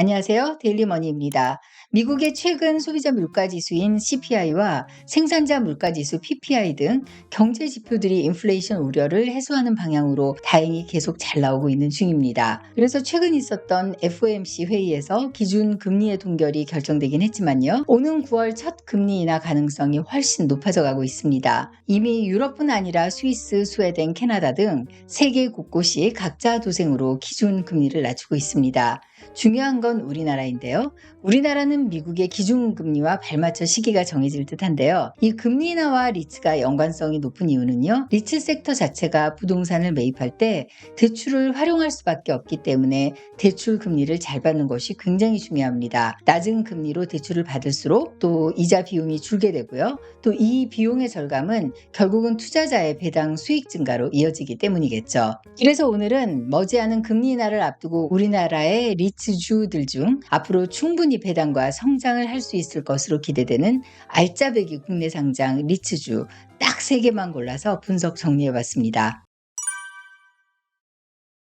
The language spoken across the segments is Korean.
안녕하세요. 데일리머니입니다. 미국의 최근 소비자 물가지수인 CPI와 생산자 물가지수 PPI 등 경제 지표들이 인플레이션 우려를 해소하는 방향으로 다행히 계속 잘 나오고 있는 중입니다. 그래서 최근 있었던 FOMC 회의에서 기준 금리의 동결이 결정되긴 했지만요. 오는 9월 첫 금리 인하 가능성이 훨씬 높아져 가고 있습니다. 이미 유럽뿐 아니라 스위스, 스웨덴, 캐나다 등 세계 곳곳이 각자 도생으로 기준 금리를 낮추고 있습니다. 중요한 건 우리나라인데요. 우리나라는 미국의 기준금리와 발맞춰 시기가 정해질 듯한데요. 이 금리 인하와 리츠가 연관성이 높은 이유는요. 리츠 섹터 자체가 부동산을 매입할 때 대출을 활용할 수밖에 없기 때문에 대출 금리를 잘 받는 것이 굉장히 중요합니다. 낮은 금리로 대출을 받을수록 또 이자 비용이 줄게 되고요. 또 이 비용의 절감은 결국은 투자자의 배당 수익 증가로 이어지기 때문이겠죠. 그래서 오늘은 머지않은 금리 인하를 앞두고 우리나라의 리츠주들 중 앞으로 충분히 배당과 성장을 할 수 있을 것으로 기대되는 알짜배기 국내 상장 리츠주 딱 3개만 골라서 분석 정리해봤습니다.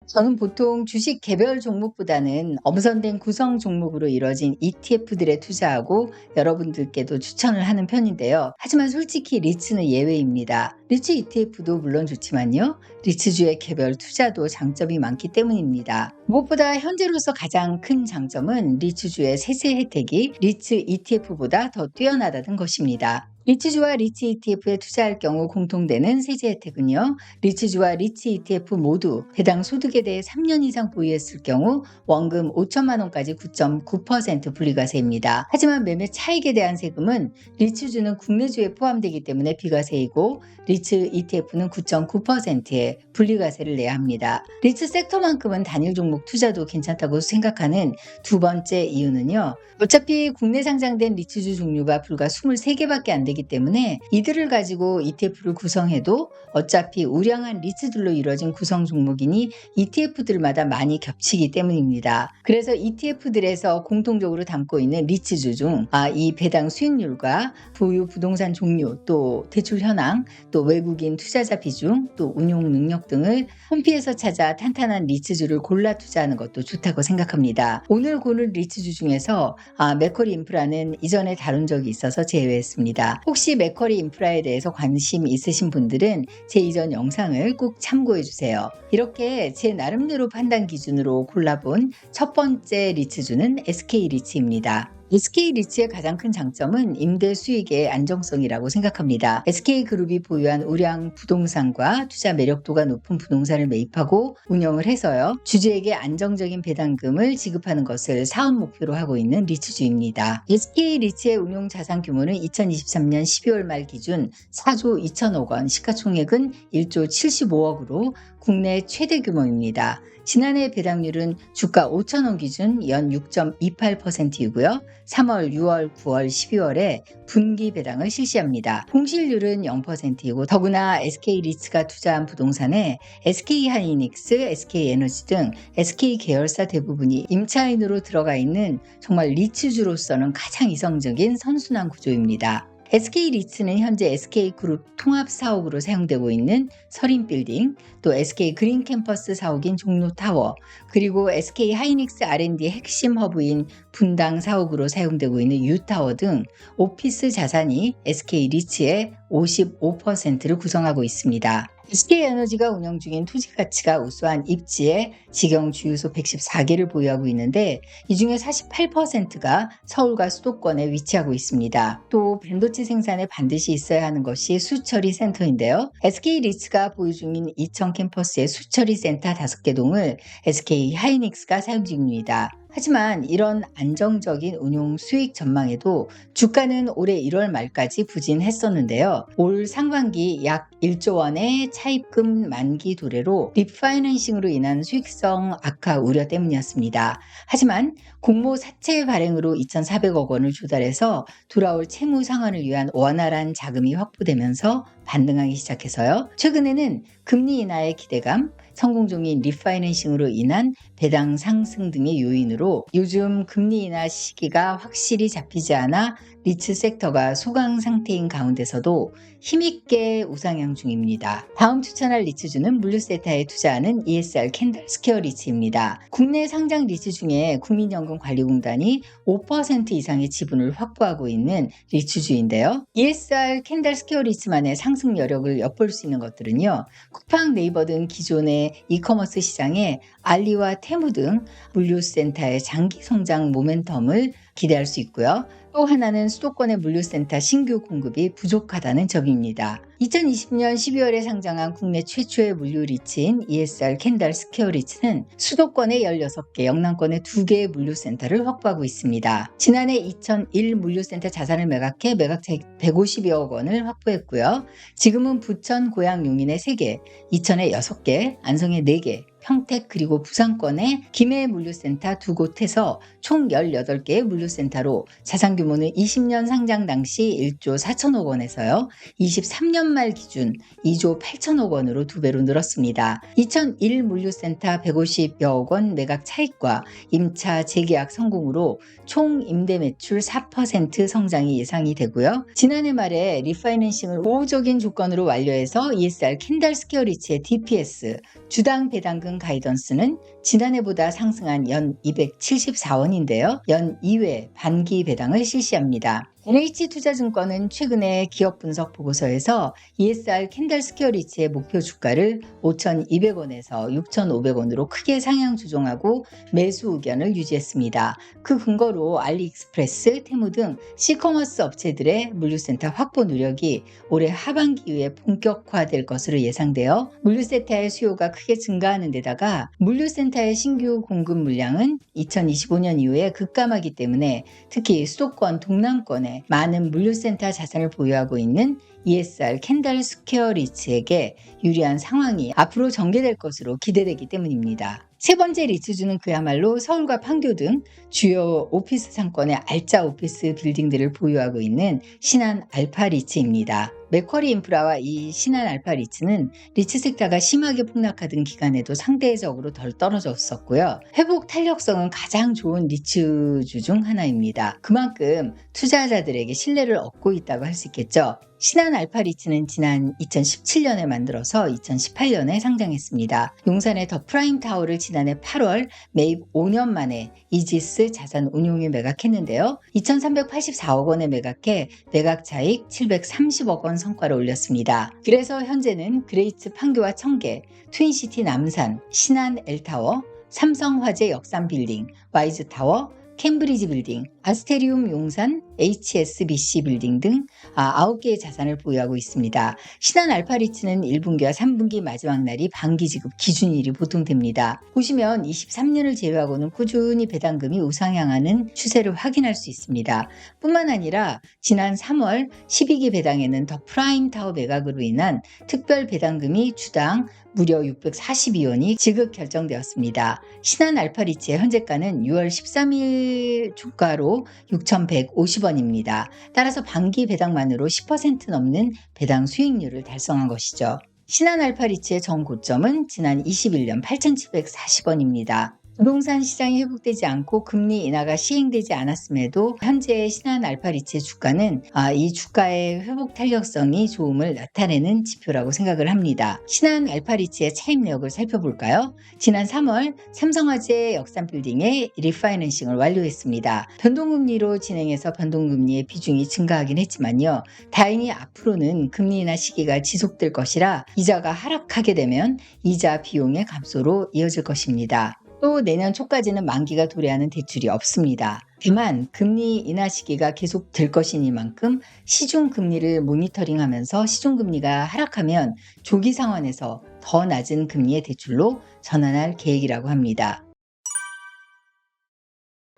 저는 보통 주식 개별 종목보다는 엄선된 구성 종목으로 이뤄진 ETF들에 투자하고 여러분들께도 추천을 하는 편인데요. 하지만 솔직히 리츠는 예외입니다. 리츠 ETF도 물론 좋지만요. 리츠주의 개별 투자도 장점이 많기 때문입니다. 무엇보다 현재로서 가장 큰 장점은 리츠주의 세제 혜택이 리츠 ETF보다 더 뛰어나다는 것입니다. 리츠주와 리츠 ETF에 투자할 경우 공통되는 세제 혜택은요. 리츠주와 리츠 ETF 모두 해당 소득에 대해 3년 이상 보유했을 경우 원금 5천만 원까지 9.9% 분리과세입니다. 하지만 매매 차익에 대한 세금은 리츠주는 국내주에 포함되기 때문에 비과세이고 리츠 ETF는 9.9%의 분리과세를 내야 합니다. 리츠 섹터만큼은 단일 종목 투자도 괜찮다고 생각하는 두 번째 이유는요. 어차피 국내 상장된 리츠주 종류가 불과 23개밖에 안 되기 때문에 이들을 가지고 ETF를 구성해도 어차피 우량한 리츠들로 이루어진 구성 종목이니 ETF들마다 많이 겹치기 때문입니다. 그래서 ETF들에서 공통적으로 담고 있는 리츠주 중 이 배당 수익률과 보유 부동산 종류, 또 대출 현황, 또 외국인 투자자 비중, 또 운용 능력 등을 홈피에서 찾아 탄탄한 리츠주를 골라 투자하는 것도 좋다고 생각합니다. 오늘 고른 리츠주 중에서 맥쿼리 인프라는 이전에 다룬 적이 있어서 제외했습니다. 혹시 맥쿼리 인프라에 대해서 관심 있으신 분들은 제 이전 영상을 꼭 참고해 주세요. 이렇게 제 나름대로 판단 기준으로 골라본 첫 번째 리츠주는 SK리츠입니다. SK리츠의 가장 큰 장점은 임대 수익의 안정성이라고 생각합니다. SK그룹이 보유한 우량 부동산과 투자 매력도가 높은 부동산을 매입하고 운영을 해서요. 주주에게 안정적인 배당금을 지급하는 것을 사업 목표로 하고 있는 리츠주입니다. SK리츠의 운용 자산 규모는 2023년 12월 말 기준 4조 2천억 원, 시가총액은 1조 75억으로 국내 최대 규모입니다. 지난해 배당률은 주가 5,000원 기준 연 6.28%이고요. 3월, 6월, 9월, 12월에 분기 배당을 실시합니다. 공실률은 0%이고 더구나 SK리츠가 투자한 부동산에 SK하이닉스, SK에너지 등 SK 계열사 대부분이 임차인으로 들어가 있는 정말 리츠주로서는 가장 이성적인 선순환 구조입니다. SK리츠는 현재 SK그룹 통합사옥으로 사용되고 있는 서린빌딩, 또 SK그린캠퍼스 사옥인 종로타워, 그리고 SK하이닉스 R&D 핵심 허브인 분당 사옥으로 사용되고 있는 유타워 등 오피스 자산이 SK리츠의 55%를 구성하고 있습니다. SK에너지가 운영 중인 토지가치가 우수한 입지에 직영 주유소 114개를 보유하고 있는데 이 중에 48%가 서울과 수도권에 위치하고 있습니다. 또 반도체 생산에 반드시 있어야 하는 것이 수처리 센터인데요. SK리츠가 보유 중인 이천 캠퍼스의 수처리 센터 5개 동을 SK하이닉스가 사용 중입니다. 하지만 이런 안정적인 운용 수익 전망에도 주가는 올해 1월 말까지 부진했었는데요. 올 상반기 약 1조 원의 차입금 만기 도래로 리파이낸싱으로 인한 수익성 악화 우려 때문이었습니다. 하지만 공모 사채 발행으로 2,400억 원을 조달해서 돌아올 채무 상환을 위한 원활한 자금이 확보되면서 반등하기 시작해서요. 최근에는 금리 인하의 기대감, 성공적인 리파이낸싱으로 인한 배당 상승 등의 요인으로 요즘 금리 인하 시기가 확실히 잡히지 않아 리츠 섹터가 소강 상태인 가운데서도 힘있게 우상향 중입니다. 다음 추천할 리츠주는 물류센터에 투자하는 ESR 캔들 스퀘어 리츠입니다. 국내 상장 리츠 중에 국민연금관리공단이 5% 이상의 지분을 확보하고 있는 리츠주인데요. ESR 캔들 스퀘어 리츠만의 상승 여력을 엿볼 수 있는 것들은요. 쿠팡, 네이버 등 기존의 이커머스 시장에 알리와 테무 등 물류센터의 장기 성장 모멘텀을 기대할 수 있고요. 또 하나는 수도권의 물류센터 신규 공급이 부족하다는 점입니다. 2020년 12월에 상장한 국내 최초의 물류 리츠인 ESR 캔들 스퀘어 리츠는 수도권에 16개, 영남권에 2개의 물류센터를 확보하고 있습니다. 지난해 2001 물류센터 자산을 매각해 매각차익 150여억 원을 확보했고요. 지금은 부천, 고양, 용인에 3개, 이천에 6개, 안성에 4개, 평택 그리고 부산권의 김해 물류센터 2곳에서 총 18개의 물류센터로 자산 규모는 20년 상장 당시 1조 4천억 원에서요. 23년 말 기준 2조 8천억 원으로 2배로 늘었습니다. 2001 물류센터 150여억 원 매각 차익과 임차 재계약 성공으로 총 임대 매출 4% 성장이 예상이 되고요. 지난해 말에 리파이낸싱을 보호적인 조건으로 완료해서 ESR 캔들 스퀘어 리츠의 DPS 주당 배당금 가이던스는 지난해보다 상승한 연 274원인데요. 연 2회 반기 배당을 실시합니다. NH투자증권은 최근에 기업 분석 보고서에서 ESR 캔들 스퀘어 리츠의 목표 주가를 5,200원에서 6,500원으로 크게 상향 조정하고 매수 의견을 유지했습니다. 그 근거로 알리익스프레스, 테무 등 시커머스 업체들의 물류센터 확보 노력이 올해 하반기 이후에 본격화될 것으로 예상되어 물류센터의 수요가 크게 증가하는 데다가 물류센터의 신규 공급 물량은 2025년 이후에 급감하기 때문에 특히 수도권, 동남권에 많은 물류센터 자산을 보유하고 있는 ESR 캔들 스퀘어 리츠에게 유리한 상황이 앞으로 전개될 것으로 기대되기 때문입니다. 세 번째 리츠주는 그야말로 서울과 판교 등 주요 오피스 상권의 알짜 오피스 빌딩들을 보유하고 있는 신한 알파 리츠입니다. 맥쿼리 인프라와 이 신한 알파 리츠는 리츠 섹터가 심하게 폭락하던 기간에도 상대적으로 덜 떨어졌었고요. 회복 탄력성은 가장 좋은 리츠주 중 하나입니다. 그만큼 투자자들에게 신뢰를 얻고 있다고 할 수 있겠죠. 신한 알파 리츠는 지난 2017년에 만들어서 2018년에 상장했습니다. 용산의 더 프라임 타워를 지난해 8월 매입 5년 만에 이지스 자산 운용에 매각했는데요. 2,384억 원에 매각해 매각 차익 730억 원 성과를 올렸습니다. 그래서 현재는 그레이츠 판교와 청계, 트윈시티 남산, 신한 L타워, 삼성화재 역삼 빌딩, 와이즈 타워, 캠브리지 빌딩, 아스테리움 용산, HSBC 빌딩 등 9개의 자산을 보유하고 있습니다. 신한 알파 리츠는 1분기와 3분기 마지막 날이 반기 지급 기준일이 보통 됩니다. 보시면 23년을 제외하고는 꾸준히 배당금이 우상향하는 추세를 확인할 수 있습니다. 뿐만 아니라 지난 3월 12기 배당에는 더 프라임 타워 매각으로 인한 특별 배당금이 주당 무려 642원이 지급 결정되었습니다. 신한 알파 리츠의 현재가는 6월 13일 주가로 6,150원입니다. 따라서 반기 배당만으로 10% 넘는 배당 수익률을 달성한 것이죠. 신한 알파 리츠의 전 고점은 지난 21년 8,740원입니다. 부동산 시장이 회복되지 않고 금리 인하가 시행되지 않았음에도 현재의 신한 알파 리츠의 주가는 이 주가의 회복 탄력성이 좋음을 나타내는 지표라고 생각을 합니다. 신한 알파 리츠의 차입력을 살펴볼까요? 지난 3월 삼성화재 역삼빌딩의 리파이낸싱을 완료했습니다. 변동금리로 진행해서 변동금리의 비중이 증가하긴 했지만요. 다행히 앞으로는 금리 인하 시기가 지속될 것이라 이자가 하락하게 되면 이자 비용의 감소로 이어질 것입니다. 또 내년 초까지는 만기가 도래하는 대출이 없습니다. 다만 금리 인하 시기가 계속 될 것이니만큼 시중금리를 모니터링하면서 시중금리가 하락하면 조기 상환에서 더 낮은 금리의 대출로 전환할 계획이라고 합니다.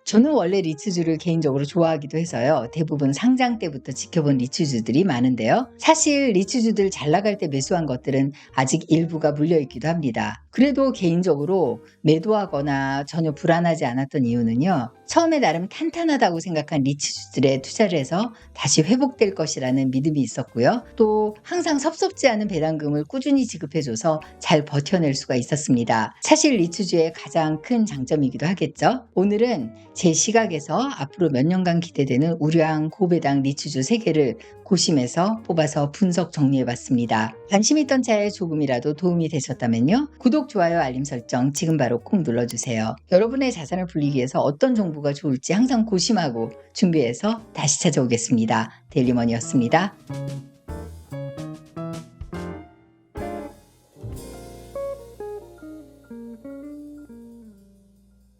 저는 원래 리츠주를 개인적으로 좋아하기도 해서요. 대부분 상장 때부터 지켜본 리츠주들이 많은데요. 사실 리츠주들 잘 나갈 때 매수한 것들은 아직 일부가 물려있기도 합니다. 그래도 개인적으로 매도하거나 전혀 불안하지 않았던 이유는요. 처음에 나름 탄탄하다고 생각한 리츠주들에 투자를 해서 다시 회복될 것이라는 믿음이 있었고요. 또 항상 섭섭지 않은 배당금을 꾸준히 지급해줘서 잘 버텨낼 수가 있었습니다. 사실 리츠주의 가장 큰 장점이기도 하겠죠. 오늘은 제 시각에서 앞으로 몇 년간 기대되는 우량 고배당 리츠주 3개를 고심해서 뽑아서 분석 정리해봤습니다. 관심 있던 차에 조금이라도 도움이 되셨다면요. 구독, 좋아요, 알림 설정 지금 바로 꼭 눌러주세요. 여러분의 자산을 불리기 위해서 어떤 정보가 좋을지 항상 고심하고 준비해서 다시 찾아오겠습니다. 데일리머니였습니다.